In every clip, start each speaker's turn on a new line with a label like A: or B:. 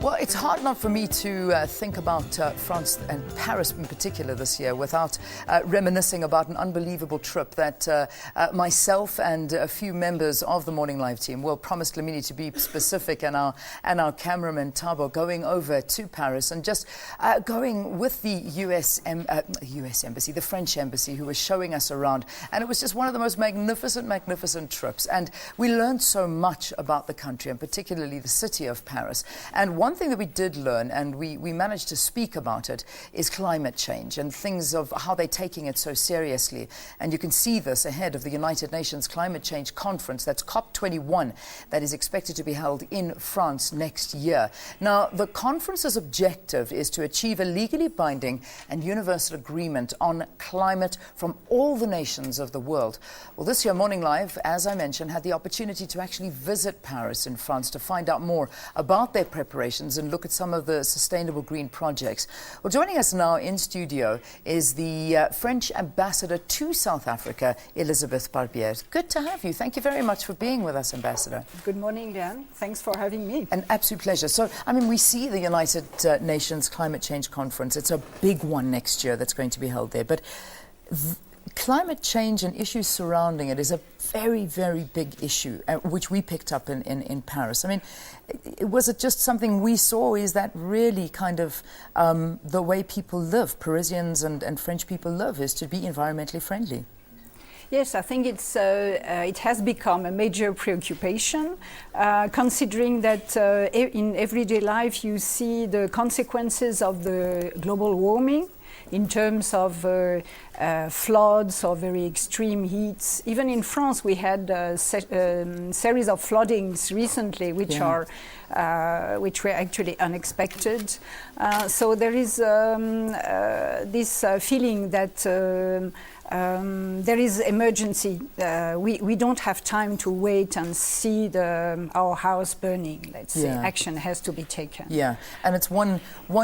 A: Well, it's hard not for me to think about France and Paris in particular this year without reminiscing about an unbelievable trip that myself and a few members of the Morning Live team, well, promised Lamini to be specific, and our cameraman Tabo going over to Paris and just going with the US Embassy, the French Embassy, who was showing us around. And it was just one of the most magnificent trips. And we learned so much about the country, and particularly the city of Paris. And one thing that we did learn, and we managed to speak about it, is climate change and things of how they're taking it so seriously. And you can see this ahead of the United Nations Climate Change Conference, that's COP21, that is expected to be held in France next year. Now, the conference's objective is to achieve a legally binding and universal agreement on climate from all the nations of the world. Well, this year, Morning Live, as I mentioned, had the opportunity to actually visit Paris in France to find out more about their preparations and look at some of the sustainable green projects. Well, joining us now in studio is the French ambassador to South Africa, Elisabeth Barbier. Good to have you. Thank you very much for being with us, Ambassador.
B: Good morning, Leanne. Thanks for having me.
A: An absolute pleasure. So, I mean, we see the United Nations Climate Change Conference. It's a big one next year that's going to be held there. But climate change and issues surrounding it is a very big issue, which we picked up in Paris. I mean, was it just something we saw? Is that really kind of the way people live, Parisians and French people live, is to be environmentally friendly?
B: Yes, I think it has become a major preoccupation, considering that in everyday life you see the consequences of the global warming in terms of floods or very extreme heats. Even in France, we had a series of floodings recently, which were actually unexpected. So there is this feeling that there is emergency. We don't have time to wait and see our house burning. Let's say action has to be taken.
A: Yeah, and it's one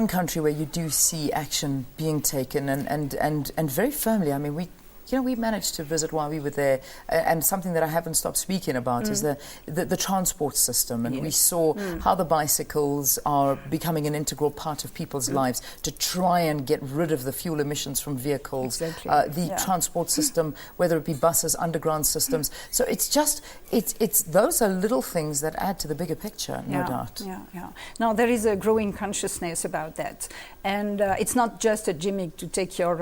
A: country where you do see action being taken, and very firmly. I mean, we managed to visit while we were there, and something that I haven't stopped speaking about is the transport system. And we saw how the bicycles are becoming an integral part of people's lives to try and get rid of the fuel emissions from vehicles, the transport system, whether it be buses, underground systems. So it's those are little things that add to the bigger picture, no doubt.
B: Now, there is a growing consciousness about that. And it's not just a gimmick to take your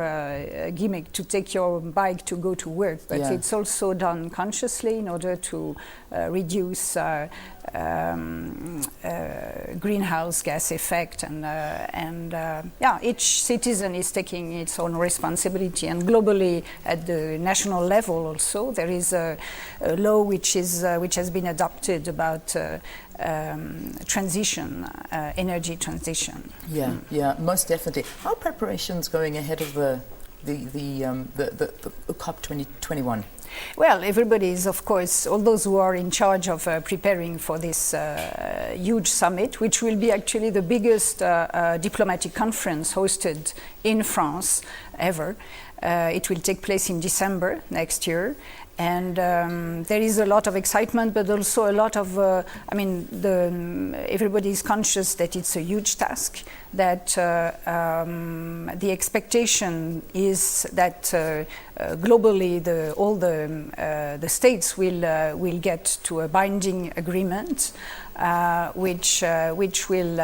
B: bike to go to work, but it's also done consciously in order to reduce greenhouse gas effect, and each citizen is taking its own responsibility. And globally, at the national level, also there is a law which has been adopted about energy transition.
A: Yeah, most definitely. How are preparations going ahead of the COP 2021?
B: Well, everybody is, of course, all those who are in charge of preparing for this huge summit, which will be actually the biggest diplomatic conference hosted in France ever. It will take place in December next year. And there is a lot of excitement, but also a lot of, everybody is conscious that it's a huge task, that the expectation is that globally all the states will get to a binding agreement, which will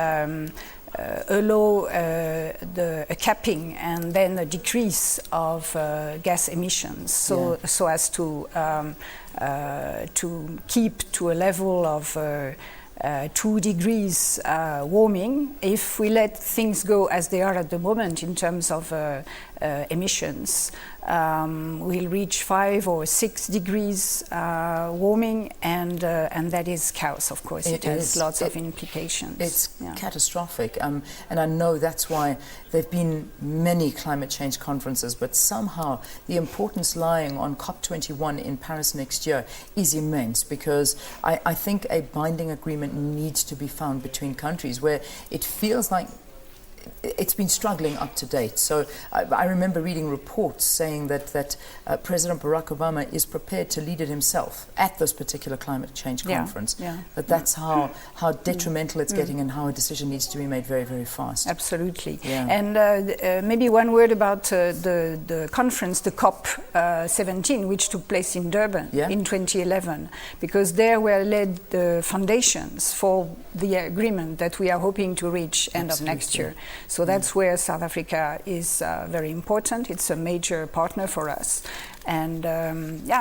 B: allow a capping and then a decrease of gas emissions, so as to keep to a level of 2 degrees warming. If we let things go as they are at the moment in terms of emissions, we'll reach 5 or 6 degrees warming, and that is chaos. Of course, it has lots of implications.
A: It's catastrophic, and I know that's why there've been many climate change conferences, but somehow the importance lying on COP21 in Paris next year is immense, because I think a binding agreement needs to be found between countries where it feels like it's been struggling up to date. So I remember reading reports saying that President Barack Obama is prepared to lead it himself at this particular climate change conference. That's how detrimental it's getting and how a decision needs to be made very, very fast.
B: Absolutely. And maybe one word about the conference, the COP17, which took place in Durban in 2011, because there were laid the foundations for the agreement that we are hoping to reach end of next year. So that's where South Africa is very important. It's a major partner for us. And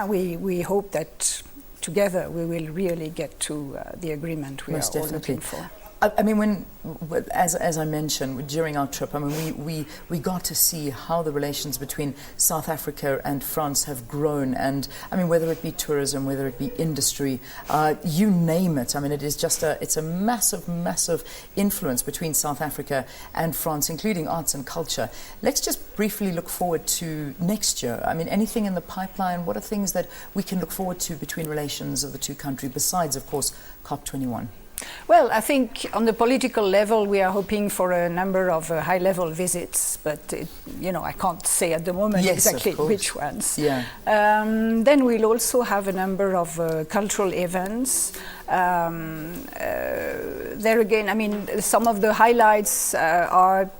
B: we hope that together we will really get to the agreement we are all looking for.
A: I mean, as I mentioned during our trip, I mean, we got to see how the relations between South Africa and France have grown, and I mean, whether it be tourism, whether it be industry, you name it. I mean, it is just it's a massive influence between South Africa and France, including arts and culture. Let's just briefly look forward to next year. I mean, anything in the pipeline? What are things that we can look forward to between relations of the two countries, besides, of course, COP21?
B: Well, I think on the political level, we are hoping for a number of high-level visits, but I can't say at the moment exactly which ones. Then we'll also have a number of cultural events. There again, I mean, some of the highlights are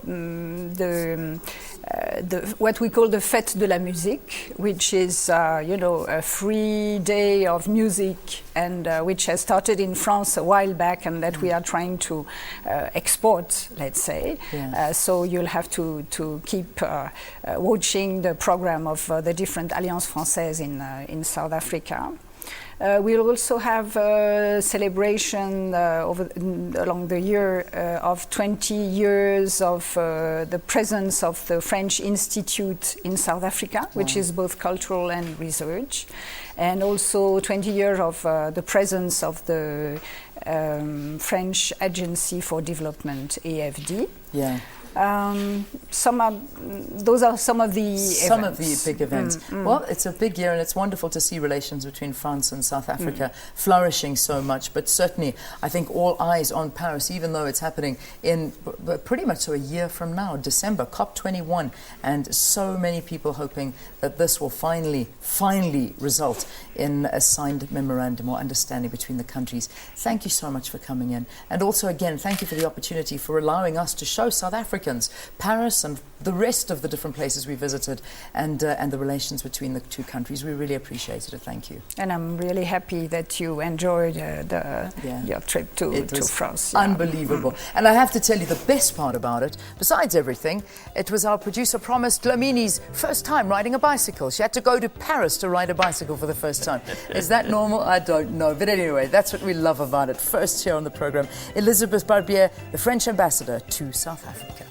B: what we call the Fête de la Musique, which is, a free day of music, and which has started in France a while back, and that we are trying to export, let's say. So you'll have to keep watching the program of the different Alliances Françaises in South Africa. We'll also have a celebration along the year of 20 years of the presence of the French Institute in South Africa, which is both cultural and research, and also 20 years of the presence of the French Agency for Development, AFD. Those are some of the
A: big events. Well, it's a big year, and it's wonderful to see relations between France and South Africa flourishing so much. But certainly, I think all eyes on Paris, even though it's happening in pretty much a year from now, December, COP21, and so many people hoping that this will finally result in a signed memorandum or understanding between the countries. Thank you so much for coming in, and also again, thank you for the opportunity for allowing us to show South Africans Paris and the rest of the different places we visited, and the relations between the two countries. We really appreciated it. Thank you.
B: And I'm really happy that you enjoyed your trip to France.
A: Unbelievable. And I have to tell you, the best part about it, besides everything, it was our producer Promise Dlamini's first time riding a bicycle. She had to go to Paris to ride a bicycle for the first time. Is that normal? I don't know. But anyway, that's what we love about it. First here on the program, Elisabeth Barbier, the French ambassador to South Africa.